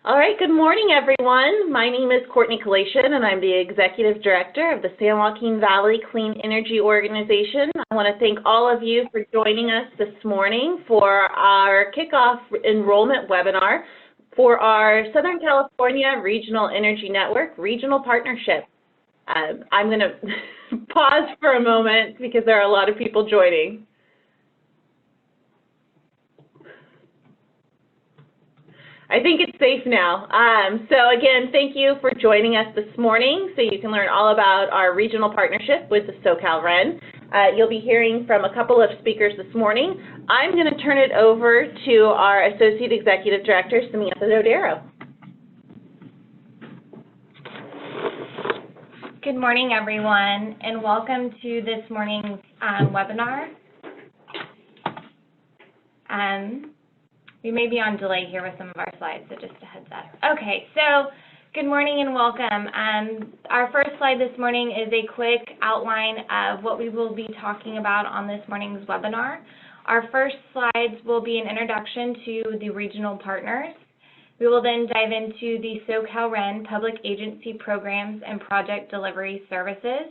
All right, good morning, everyone. My name is Courtney Kalation, and I'm the Executive Director of the San Joaquin Valley Clean Energy Organization. I want to thank all of you for joining us this morning for our kickoff enrollment webinar for our Southern California Regional Energy Network Regional Partnership. I'm going to pause for a moment because there are a lot of people joining. I think it's safe now. So again, thank you for joining us this morning so you can learn all about our regional partnership with the SoCalREN. You'll be hearing from a couple of speakers this morning. I'm going to turn it over to our Associate Executive Director, Samantha Dodaro. Good morning, everyone, and welcome to this morning's webinar. We may be on delay here with some of our slides, so just a heads up. Okay, so good morning and welcome. Our first slide this morning is a quick outline of what we will be talking about on this morning's webinar. Our first slides will be an introduction to the regional partners. We will then dive into the SoCalREN public agency programs and project delivery services.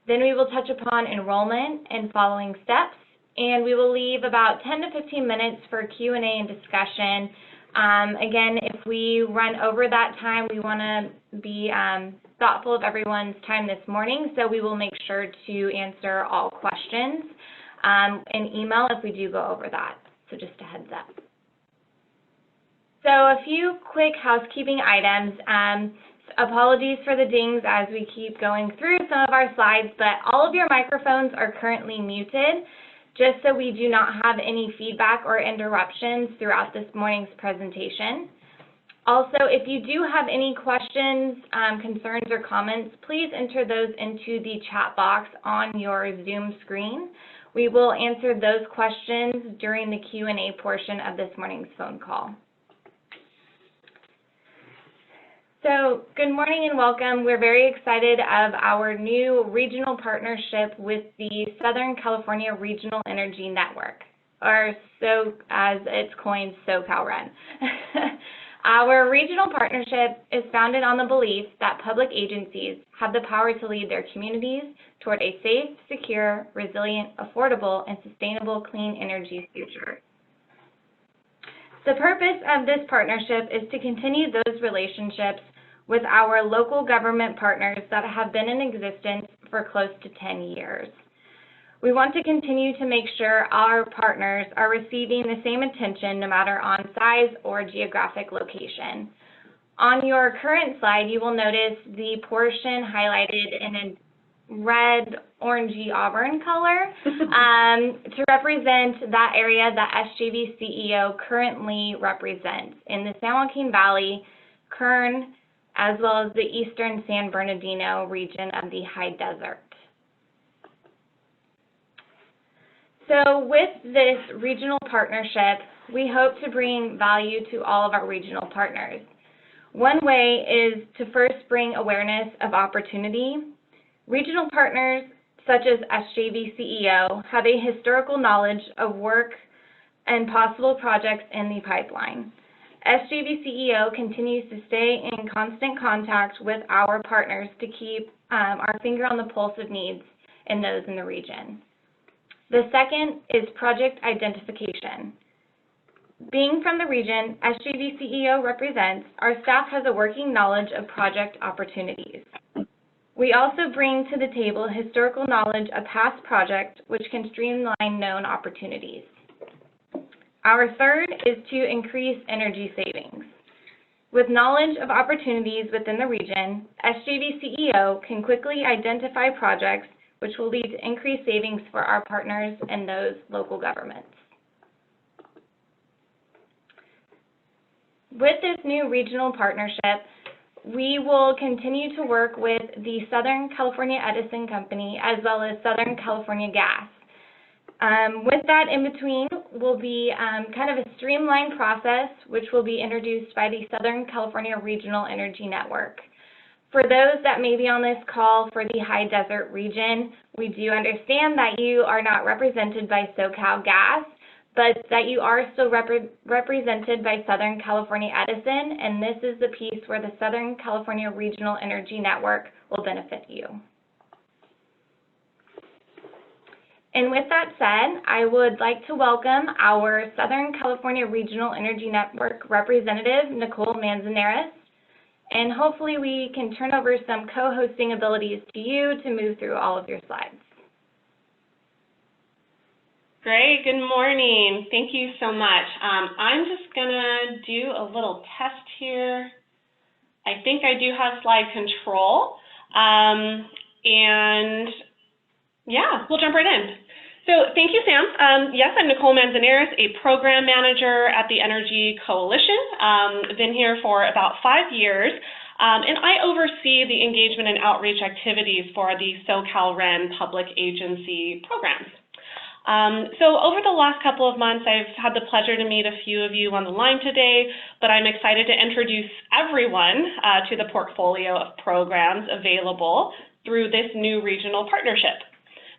Then we will touch upon enrollment and following steps. And we will leave about 10 to 15 minutes for Q&A and discussion. Again, if we run over that time, we want to be thoughtful of everyone's time this morning, so we will make sure to answer all questions in email if we do go over that. So just a heads up. So a few quick housekeeping items. Apologies for the dings as we keep going through some of our slides, but all of your microphones are currently muted, just so we do not have any feedback or interruptions throughout this morning's presentation. Also, if you do have any questions, concerns, or comments, please enter those into the chat box on your Zoom screen. We will answer those questions during the Q&A portion of this morning's phone call. So good morning and welcome. We're very excited of our new regional partnership with the Southern California Regional Energy Network, or so as it's coined, SoCalREN. Our regional partnership is founded on the belief that public agencies have the power to lead their communities toward a safe, secure, resilient, affordable, and sustainable clean energy future. The purpose of this partnership is to continue those relationships with our local government partners that have been in existence for close to 10 years. We want to continue to make sure our partners are receiving the same attention no matter on size or geographic location. On your current slide, you will notice the portion highlighted in a red, orangey, auburn color to represent that area that SJVCEO currently represents in the San Joaquin Valley, Kern, as well as the eastern San Bernardino region of the high desert. So with this regional partnership, we hope to bring value to all of our regional partners. One way is to first bring awareness of opportunity. Regional partners such as SJVCEO have a historical knowledge of work and possible projects in the pipeline. SJVCEO continues to stay in constant contact with our partners to keep our finger on the pulse of needs in those in the region. The second is project identification. Being from the region SJVCEO represents, our staff has a working knowledge of project opportunities. We also bring to the table historical knowledge of past projects which can streamline known opportunities. Our third is to increase energy savings. With knowledge of opportunities within the region, SJVCEO can quickly identify projects which will lead to increased savings for our partners and those local governments. With this new regional partnership, we will continue to work with the Southern California Edison Company as well as Southern California Gas. With that in between will be kind of a streamlined process which will be introduced by the Southern California Regional Energy Network. For those that may be on this call for the high desert region, we do understand that you are not represented by SoCal Gas, but that you are still represented by Southern California Edison, and this is the piece where the Southern California Regional Energy Network will benefit you. And with that said, I would like to welcome our Southern California Regional Energy Network representative, Nicole Manzanares, and hopefully we can turn over some co-hosting abilities to you to move through all of your slides. Great, good morning. Thank you so much. I'm just gonna do a little test here. I think I do have slide control. And yeah, we'll jump right in. So thank you, Sam. Yes, I'm Nicole Manzanares, a program manager at the Energy Coalition. Been here for about 5 years, and I oversee the engagement and outreach activities for the SoCalREN public agency programs. So over the last couple of months, I've had the pleasure to meet a few of you on the line today, but I'm excited to introduce everyone to the portfolio of programs available through this new regional partnership.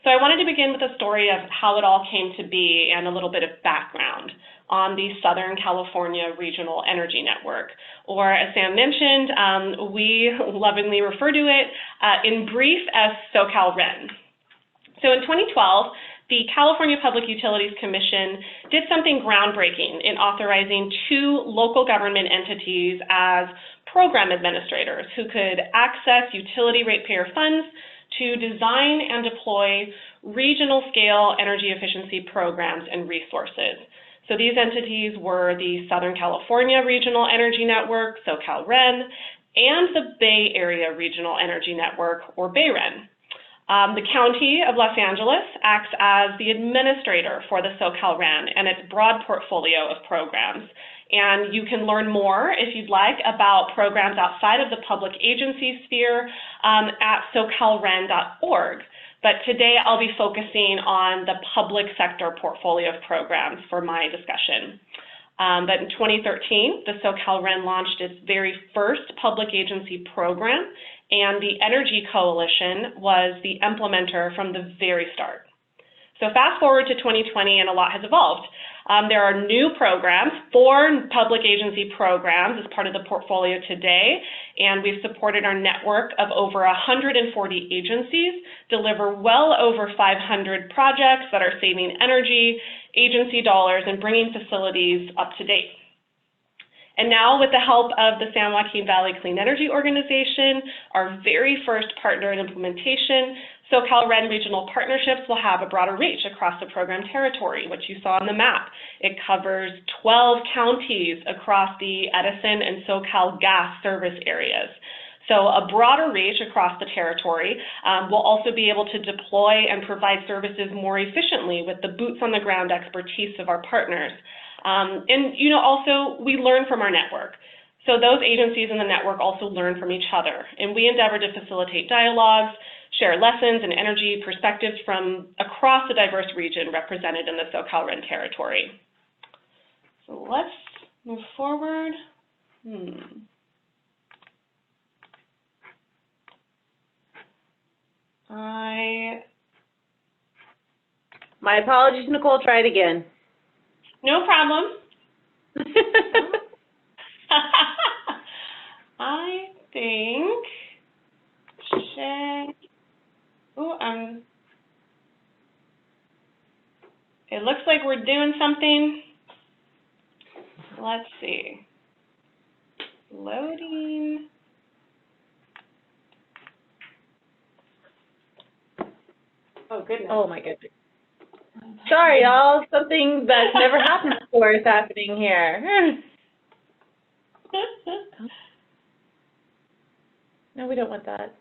So I wanted to begin with a story of how it all came to be and a little bit of background on the Southern California Regional Energy Network, or as Sam mentioned, we lovingly refer to it in brief as SoCalREN. So in 2012, the California Public Utilities Commission did something groundbreaking in authorizing 2 local government entities as program administrators who could access utility ratepayer funds to design and deploy regional-scale energy efficiency programs and resources. So these entities were the Southern California Regional Energy Network, SoCalREN, and the Bay Area Regional Energy Network, or BayREN. The County of Los Angeles acts as the administrator for the SoCalREN and its broad portfolio of programs. And you can learn more, if you'd like, about programs outside of the public agency sphere at SoCalREN.org. But today I'll be focusing on the public sector portfolio of programs for my discussion. But in 2013, the SoCalREN launched its very first public agency program, and the Energy Coalition was the implementer from the very start. So fast forward to 2020, and a lot has evolved. There are new programs, 4 public agency programs as part of the portfolio today, and we've supported our network of over 140 agencies, deliver well over 500 projects that are saving energy, agency dollars, and bringing facilities up to date. And now, with the help of the San Joaquin Valley Clean Energy Organization, our very first partner in implementation, SoCalREN Regional Partnerships will have a broader reach across the program territory, which you saw on the map. It covers 12 counties across the Edison and SoCal gas service areas. So a broader reach across the territory will also be able to deploy and provide services more efficiently with the boots on the ground expertise of our partners. And also we learn from our network. So those agencies in the network also learn from each other, and we endeavor to facilitate dialogues, share lessons and energy perspectives from across the diverse region represented in the SoCalREN territory. So let's move forward. My apologies, Nicole, try it again. No problem. I think, it looks like we're doing something. Let's see. Loading. Oh, goodness. Oh, my goodness. Sorry, y'all. Something that's never happened before is happening here. No, we don't want that.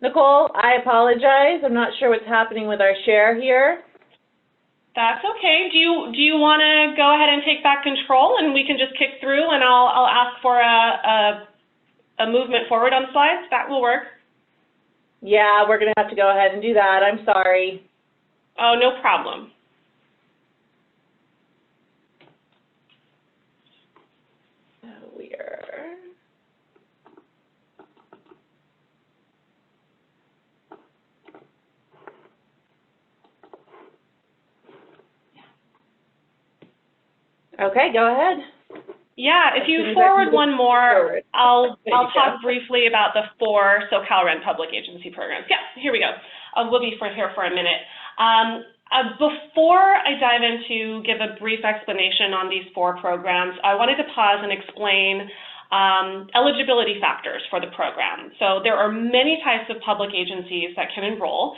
Nicole, I apologize. I'm not sure what's happening with our share here. That's okay. Do you want to go ahead and take back control, and we can just kick through, and I'll ask for a movement forward on slides? That will work. Yeah, we're going to have to go ahead and do that. I'm sorry. Oh, no problem. Okay, go ahead. Yeah, if you forward one more, I'll talk briefly about the 4 SoCalREN public agency programs. Yeah, here we go. We'll be here for a minute. Before I dive into give a brief explanation on these 4 programs, I wanted to pause and explain eligibility factors for the program. So there are many types of public agencies that can enroll,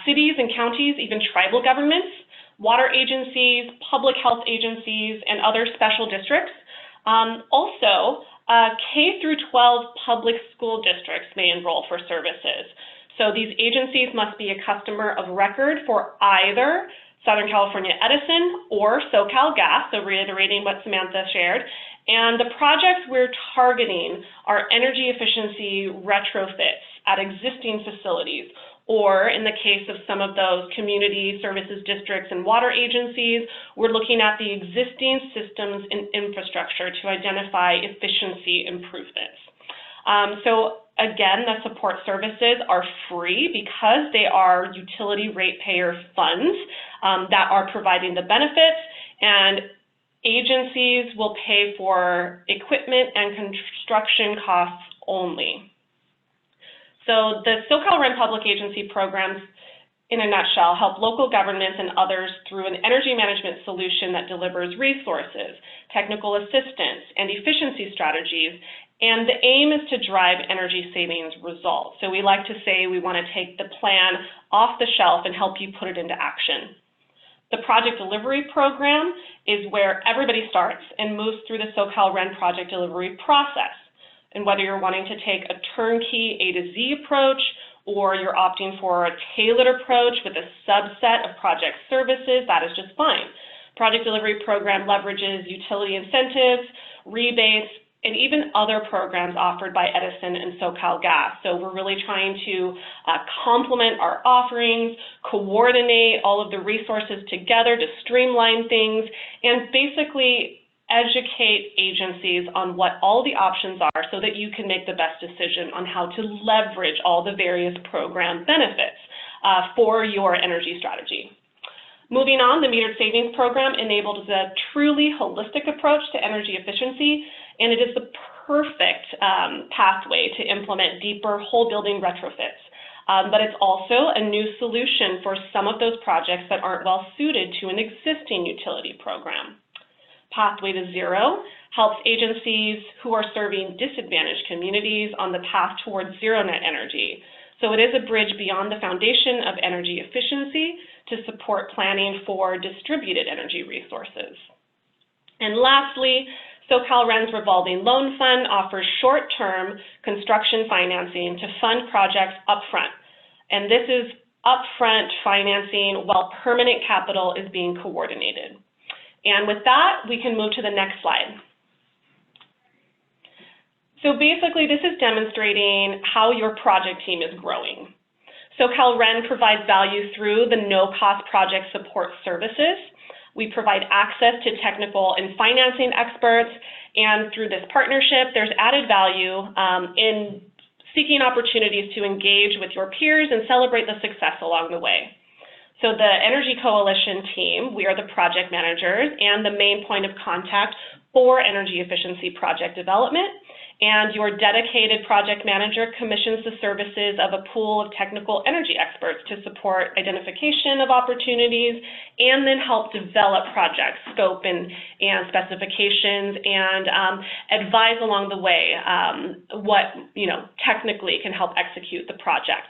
cities and counties, even tribal governments, water agencies, public health agencies, and other special districts. Also, K through 12 public school districts may enroll for services. So these agencies must be a customer of record for either Southern California Edison or SoCalGas, so reiterating what Samantha shared. And the projects we're targeting are energy efficiency retrofits at existing facilities, or in the case of some of those community services districts and water agencies, we're looking at the existing systems and infrastructure to identify efficiency improvements. So again, the support services are free because they are utility ratepayer funds that are providing the benefits, and agencies will pay for equipment and construction costs only. So the SoCalREN public agency programs, in a nutshell, help local governments and others through an energy management solution that delivers resources, technical assistance, and efficiency strategies. And the aim is to drive energy savings results. So we like to say we want to take the plan off the shelf and help you put it into action. The project delivery program is where everybody starts and moves through the SoCalREN project delivery process. And whether you're wanting to take a turnkey A to Z approach, or you're opting for a tailored approach with a subset of project services, that is just fine. Project delivery program leverages utility incentives, rebates, and even other programs offered by Edison and SoCalGas. So we're really trying to complement our offerings, coordinate all of the resources together to streamline things, and basically educate agencies on what all the options are so that you can make the best decision on how to leverage all the various program benefits for your energy strategy. Moving on, the Metered Savings Program enables a truly holistic approach to energy efficiency, and it is the perfect pathway to implement deeper whole building retrofits. But it's also a new solution for some of those projects that aren't well suited to an existing utility program. Pathway to Zero helps agencies who are serving disadvantaged communities on the path towards zero net energy. So it is a bridge beyond the foundation of energy efficiency to support planning for distributed energy resources. And lastly, SoCalREN's Revolving Loan Fund offers short-term construction financing to fund projects upfront. And this is upfront financing while permanent capital is being coordinated. And with that, we can move to the next slide. So basically, this is demonstrating how your project team is growing. SoCalREN provides value through the no-cost project support services. We provide access to technical and financing experts, and through this partnership, there's added value in seeking opportunities to engage with your peers and celebrate the success along the way. So the Energy Coalition team, we are the project managers and the main point of contact for energy efficiency project development. And your dedicated project manager commissions the services of a pool of technical energy experts to support identification of opportunities and then help develop project scope and specifications and advise along the way what technically can help execute the project.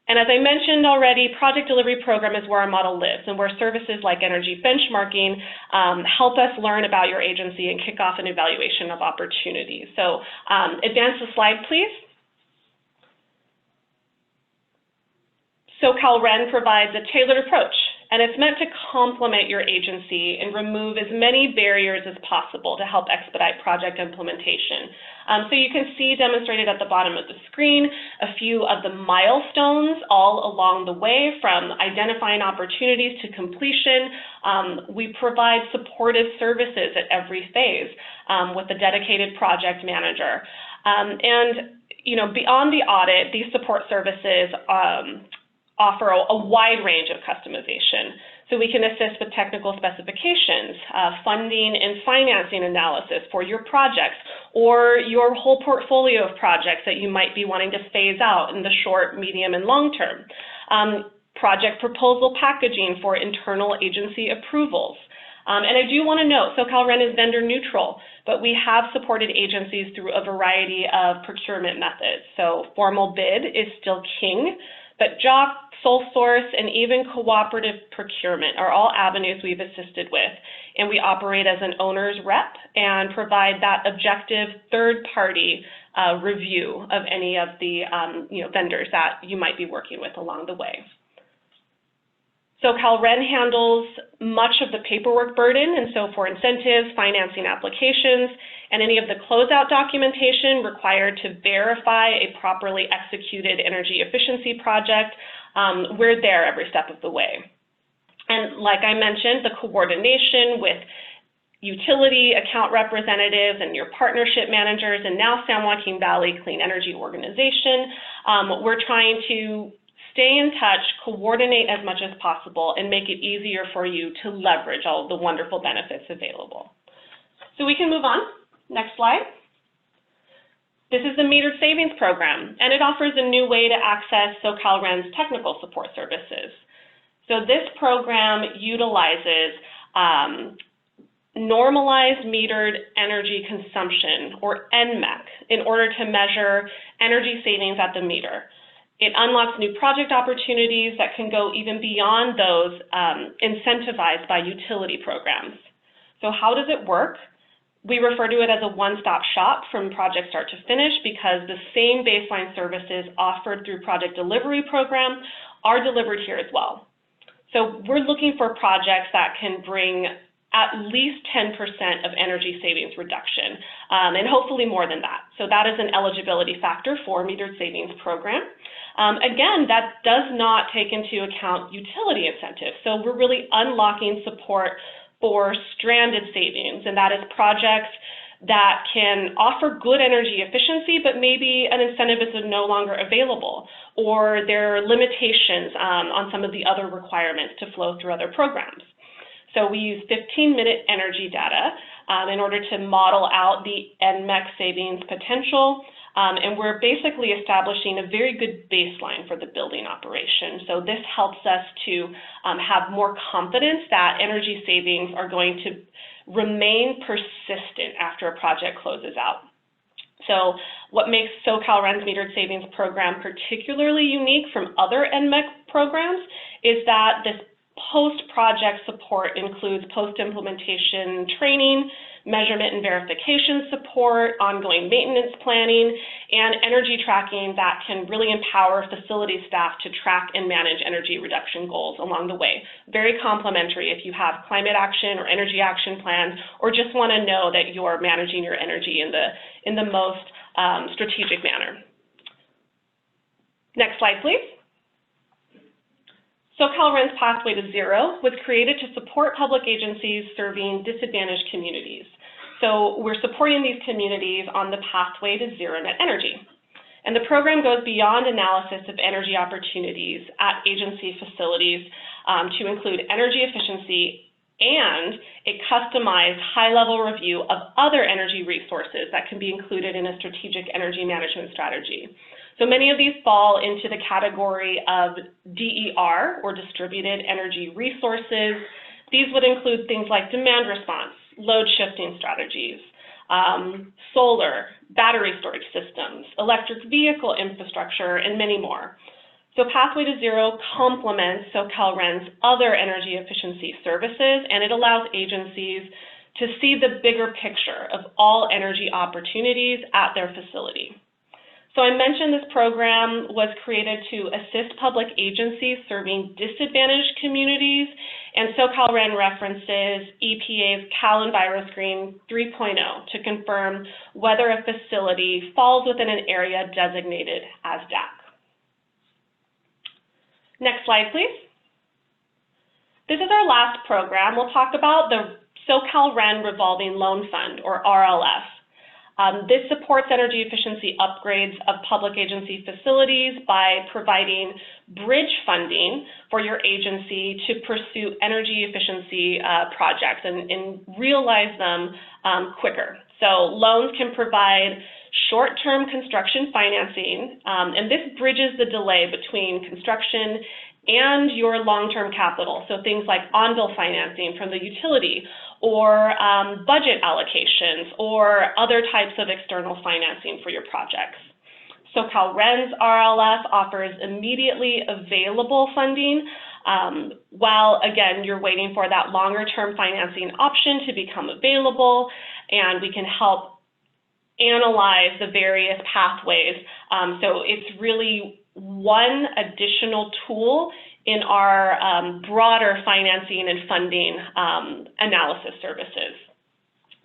And as I mentioned already, project delivery program is where our model lives and where services like energy benchmarking help us learn about your agency and kick off an evaluation of opportunities. So advance the slide, please. SoCalREN provides a tailored approach, and it's meant to complement your agency and remove as many barriers as possible to help expedite project implementation. So you can see demonstrated at the bottom of the screen a few of the milestones all along the way from identifying opportunities to completion. We provide supportive services at every phase with a dedicated project manager. And beyond the audit, these support services offer a wide range of customization. So So we can assist with technical specifications, funding and financing analysis for your projects or your whole portfolio of projects that you might be wanting to phase out in the short, medium, and long term. Project proposal packaging for internal agency approvals. And I do want to note, SoCalREN is vendor neutral, but we have supported agencies through a variety of procurement methods. So formal bid is still king, but JOC, sole source, and even cooperative procurement are all avenues we've assisted with. And we operate as an owner's rep and provide that objective third-party review of any of the vendors that you might be working with along the way. SoCalREN handles much of the paperwork burden, and so for incentives, financing applications, and any of the closeout documentation required to verify a properly executed energy efficiency project, we're there every step of the way. And like I mentioned, the coordination with utility account representatives and your partnership managers, and now San Joaquin Valley Clean Energy Organization, we're trying to stay in touch, coordinate as much as possible, and make it easier for you to leverage all of the wonderful benefits available. So we can move on. Next slide. This is the Metered Savings Program, and it offers a new way to access SoCalREN's technical support services. So this program utilizes normalized metered energy consumption, or NMEC, in order to measure energy savings at the meter. It unlocks new project opportunities that can go even beyond those incentivized by utility programs. So how does it work? We refer to it as a one-stop shop from project start to finish because the same baseline services offered through Project Delivery Program are delivered here as well. So we're looking for projects that can bring at least 10% of energy savings reduction, and hopefully more than that. So that is an eligibility factor for Metered Savings Program. Again, that does not take into account utility incentives. So we're really unlocking support for stranded savings, and that is projects that can offer good energy efficiency, but maybe an incentive is no longer available, or there are limitations on some of the other requirements to flow through other programs. So we use 15-minute energy data in order to model out the NMEC savings potential, and we're basically establishing a very good baseline for the building operation. So this helps us to have more confidence that energy savings are going to remain persistent after a project closes out. So what makes SoCalREN's Metered Savings Program particularly unique from other NMEC programs is that this post-project support includes post-implementation training, measurement and verification support, ongoing maintenance planning, and energy tracking that can really empower facility staff to track and manage energy reduction goals along the way. Very complementary if you have climate action or energy action plans, or just want to know that you're managing your energy in the most strategic manner. Next slide, please. SoCalREN's Pathway to Zero was created to support public agencies serving disadvantaged communities. So we're supporting these communities on the pathway to zero net energy. And the program goes beyond analysis of energy opportunities at agency facilities to include energy efficiency and a customized high-level review of other energy resources that can be included in a strategic energy management strategy. So many of these fall into the category of DER, or distributed energy resources. These would include things like demand response, load shifting strategies, solar, battery storage systems, electric vehicle infrastructure, and many more. So Pathway to Zero complements SoCalREN's other energy efficiency services, and it allows agencies to see the bigger picture of all energy opportunities at their facility. So I mentioned this program was created to assist public agencies serving disadvantaged communities, and SoCalREN references EPA's Cal EnviroScreen 3.0 to confirm whether a facility falls within an area designated as DAC. Next slide, please. This is our last program. We'll talk about the SoCalREN Revolving Loan Fund, or RLF. This supports energy efficiency upgrades of public agency facilities by providing bridge funding for your agency to pursue energy efficiency projects and realize them quicker. So loans can provide short-term construction financing, and this bridges the delay between construction and your long-term capital. So things like on-bill financing from the utility, or budget allocations, or other types of external financing for your projects. SoCalREN's RLF offers immediately available funding, while, again, you're waiting for that longer-term financing option to become available, and we can help analyze the various pathways. So it's really one additional tool in our broader financing and funding analysis services.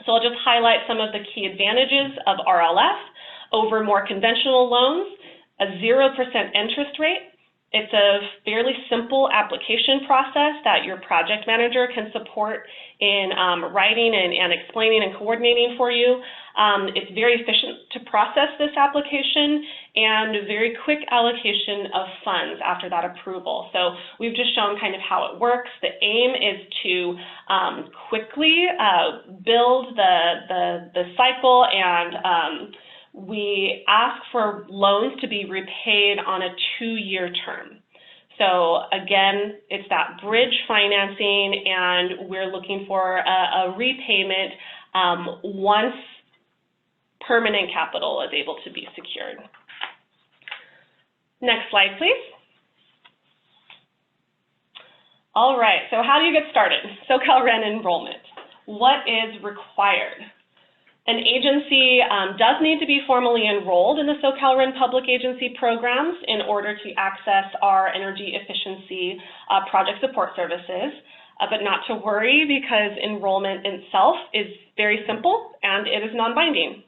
So I'll just highlight some of the key advantages of RLF over more conventional loans: a 0% interest rate. It's a fairly simple application process that your project manager can support in writing and explaining and coordinating for you. It's very efficient to process this application, and very quick allocation of funds after that approval. So we've just shown kind of how it works. The aim is to quickly build the cycle, and we ask for loans to be repaid on a 2-year term. So again, it's that bridge financing, and we're looking for a repayment once permanent capital is able to be secured. Next slide, please. All right, so how do you get started? SoCalREN enrollment. What is required? An agency does need to be formally enrolled in the SoCalREN public agency programs in order to access our energy efficiency project support services, but not to worry, because enrollment itself is very simple and it is non-binding.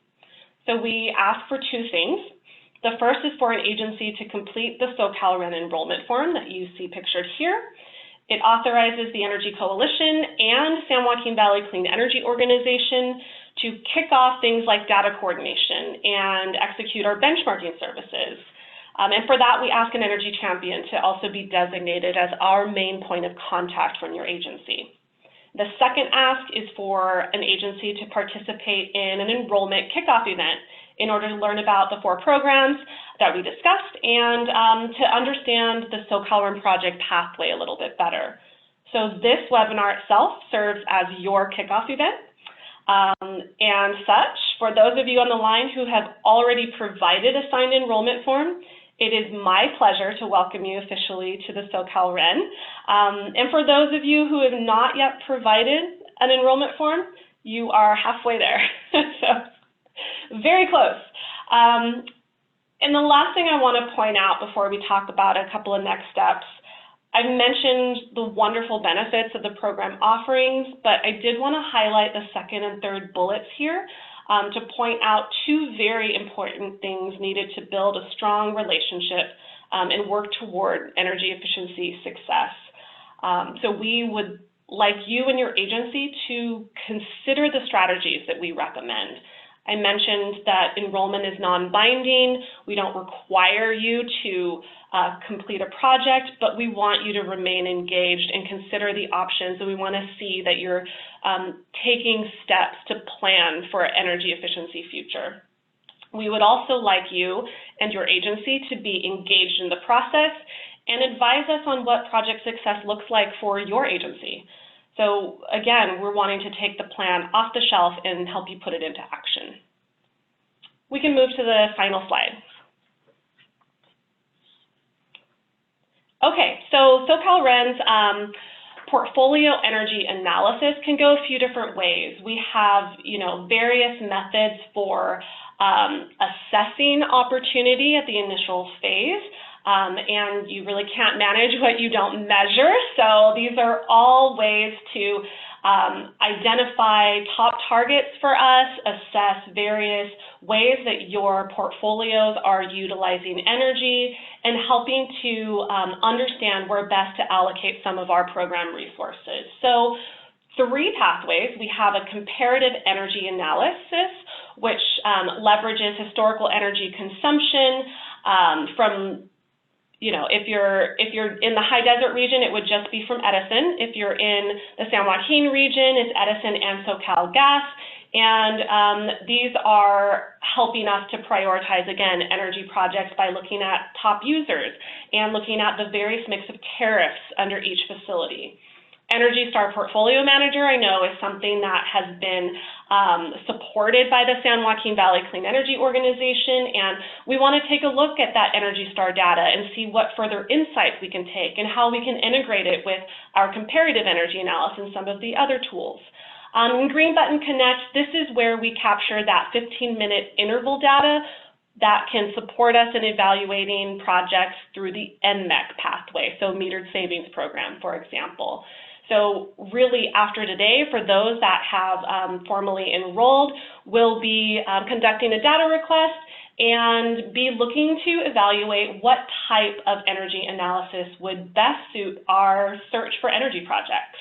So we ask for 2 things. The first is for an agency to complete the SoCalREN enrollment form that you see pictured here. It authorizes the Energy Coalition and San Joaquin Valley Clean Energy Organization to kick off things like data coordination and execute our benchmarking services. And for that, we ask an energy champion to also be designated as our main point of contact from your agency. The second ask is for an agency to participate in an enrollment kickoff event in order to learn about the 4 programs that we discussed and to understand the SoCalREN project pathway a little bit better. So this webinar itself serves as your kickoff event. And such, for those of you on the line who have already provided a signed enrollment form, it is my pleasure to welcome you officially to the SoCalREN. And for those of you who have not yet provided an enrollment form, you are halfway there. So very close. And the last thing I want to point out before we talk about a couple of next steps, I've mentioned the wonderful benefits of the program offerings, but I did want to highlight the second and third bullets here to point out 2 very important things needed to build a strong relationship and work toward energy efficiency success. So we would like you and your agency to consider the strategies that we recommend. I mentioned that enrollment is non-binding. We don't require you to complete a project, but we want you to remain engaged and consider the options, and we want to see that you're taking steps to plan for an energy efficiency future. We would also like you and your agency to be engaged in the process and advise us on what project success looks like for your agency. So again, we're wanting to take the plan off the shelf and help you put it into action. We can move to the final slide. Okay, so SoCalREN's portfolio energy analysis can go a few different ways. We have, various methods for assessing opportunity at the initial phase. And you really can't manage what you don't measure. So these are all ways to identify top targets for us, assess various ways that your portfolios are utilizing energy, and helping to understand where best to allocate some of our program resources. So 3 pathways. We have a comparative energy analysis, which leverages historical energy consumption from, if you're in the high desert region, it would just be from Edison. If you're in the San Joaquin region, it's Edison and SoCalGas. And these are helping us to prioritize, again, energy projects by looking at top users and looking at the various mix of tariffs under each facility. Energy Star Portfolio Manager, I know, is something that has been supported by the San Joaquin Valley Clean Energy Organization, and we want to take a look at that Energy Star data and see what further insights we can take and how we can integrate it with our comparative energy analysis and some of the other tools. In Green Button Connect, this is where we capture that 15-minute interval data that can support us in evaluating projects through the NMEC pathway, so Metered Savings Program, for example. So really, after today, for those that have formally enrolled, we'll be conducting a data request and be looking to evaluate what type of energy analysis would best suit our search for energy projects.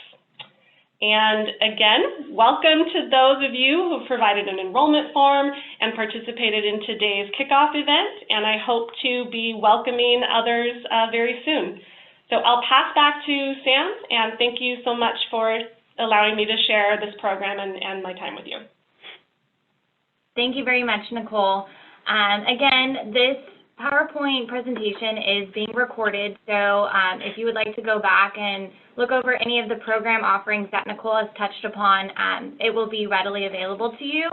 And again, welcome to those of you who provided an enrollment form and participated in today's kickoff event, and I hope to be welcoming others very soon. So I'll pass back to Sam, and thank you so much for allowing me to share this program and my time with you. Thank you very much, Nicole. Again, this PowerPoint presentation is being recorded, so if you would like to go back and look over any of the program offerings that Nicole has touched upon, it will be readily available to you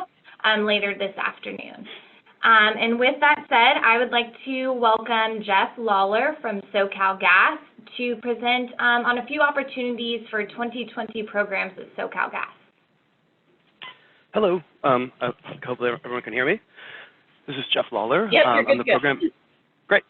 later this afternoon. And with that said, I would like to welcome Jeff Lawler from SoCalGas to present on a few opportunities for 2020 programs at SoCalGas. Hello. Hopefully everyone can hear me. This is Jeff Lawler. Yep, I'm the program. Great.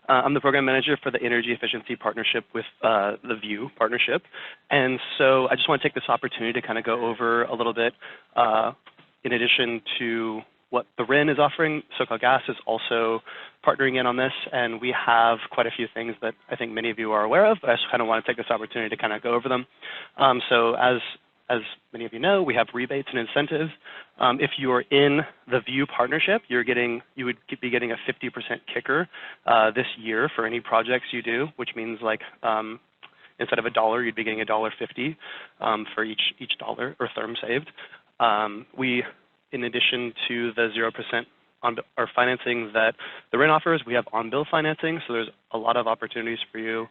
I'm the program manager for the Energy Efficiency Partnership with the VIEW Partnership, and so I just want to take this opportunity to kind of go over a little bit. In addition to what the REN is offering, SoCalGas is also partnering in on this, and we have quite a few things that I think many of you are aware of, but I just kind of want to take this opportunity to kind of go over them. So as many of you know, we have rebates and incentives. If you are in the VIEW partnership, you would be getting a 50% kicker this year for any projects you do, which means like instead of $1, you'd be getting $1.50 for each dollar or therm saved. In addition to the 0% on our financing that the REN offers, we have on-bill financing, so there's a lot of opportunities for you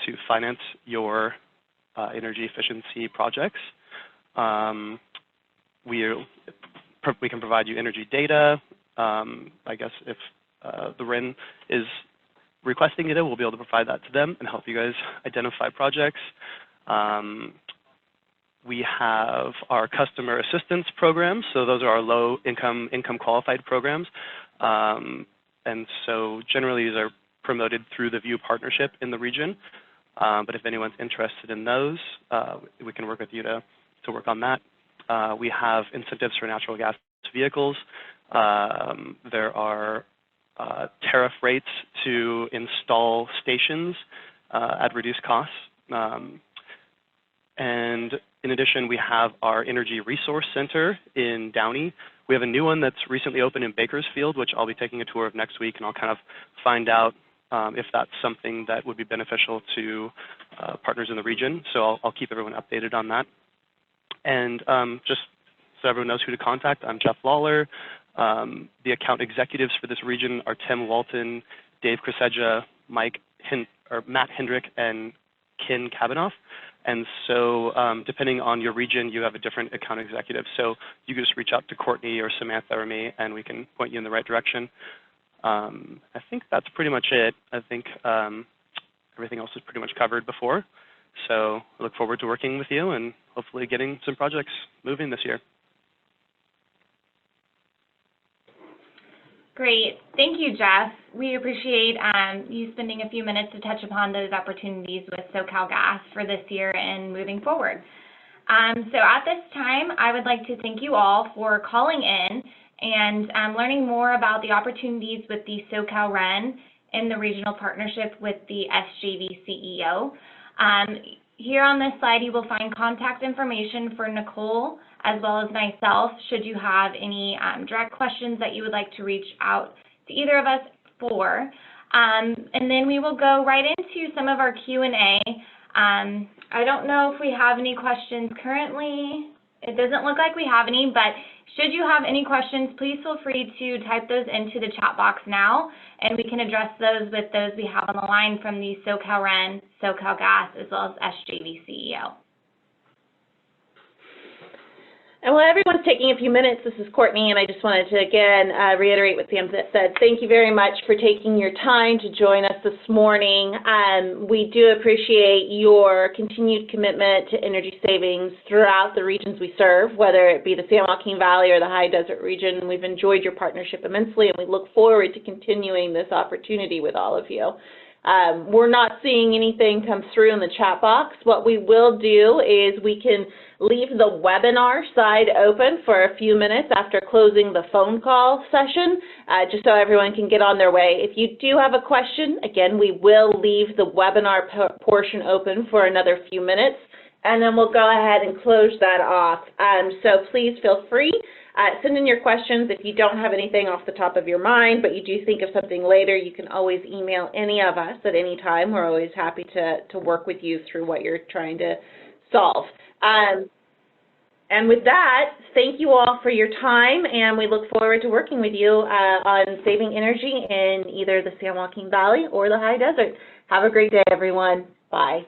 to finance your energy efficiency projects. We can provide you energy data. I guess if the REN is requesting data, we'll be able to provide that to them and help you guys identify projects. We have our customer assistance programs, so those are our low-income qualified programs. And so generally these are promoted through the VIEW partnership in the region. But if anyone's interested in those, we can work with you to work on that. We have incentives for natural gas vehicles. There are tariff rates to install stations at reduced costs. And in addition, we have our Energy Resource Center in Downey. We have a new one that's recently opened in Bakersfield, which I'll be taking a tour of next week, and I'll kind of find out if that's something that would be beneficial to partners in the region. So I'll keep everyone updated on that. And just so everyone knows who to contact, I'm Jeff Lawler. The account executives for this region are Tim Walton, Dave Kriseja, Matt Hendrick, and Ken Kabanoff. And so depending on your region, you have a different account executive. So you can just reach out to Courtney or Samantha or me, and we can point you in the right direction. I think that's pretty much it. I think everything else is pretty much covered before. So I look forward to working with you and hopefully getting some projects moving this year. Great. Thank you, Jeff. We appreciate you spending a few minutes to touch upon those opportunities with SoCalGas for this year and moving forward. So at this time, I would like to thank you all for calling in and learning more about the opportunities with the SoCalREN in the regional partnership with the SJVCEO. here on this slide, you will find contact information for Nicole as well as myself should you have any direct questions that you would like to reach out to either of us for. And then we will go right into some of our Q&A. I don't know if we have any questions currently. It doesn't look like we have any, but should you have any questions, please feel free to type those into the chat box now, and we can address those with those we have on the line from the SoCalREN, SoCalGas, as well as SJVCEO. And while everyone's taking a few minutes, this is Courtney, and I just wanted to, again, reiterate what Sam said. Thank you very much for taking your time to join us this morning. We do appreciate your continued commitment to energy savings throughout the regions we serve, whether it be the San Joaquin Valley or the High Desert region. We've enjoyed your partnership immensely, and we look forward to continuing this opportunity with all of you. We're not seeing anything come through in the chat box. What we will do is we can leave the webinar side open for a few minutes after closing the phone call session, just so everyone can get on their way. If you do have a question, again, we will leave the webinar portion open for another few minutes, and then we'll go ahead and close that off. So please feel free. Send in your questions. If you don't have anything off the top of your mind, but you do think of something later, you can always email any of us at any time. We're always happy to work with you through what you're trying to solve. And with that, thank you all for your time, and we look forward to working with you on saving energy in either the San Joaquin Valley or the High Desert. Have a great day, everyone. Bye.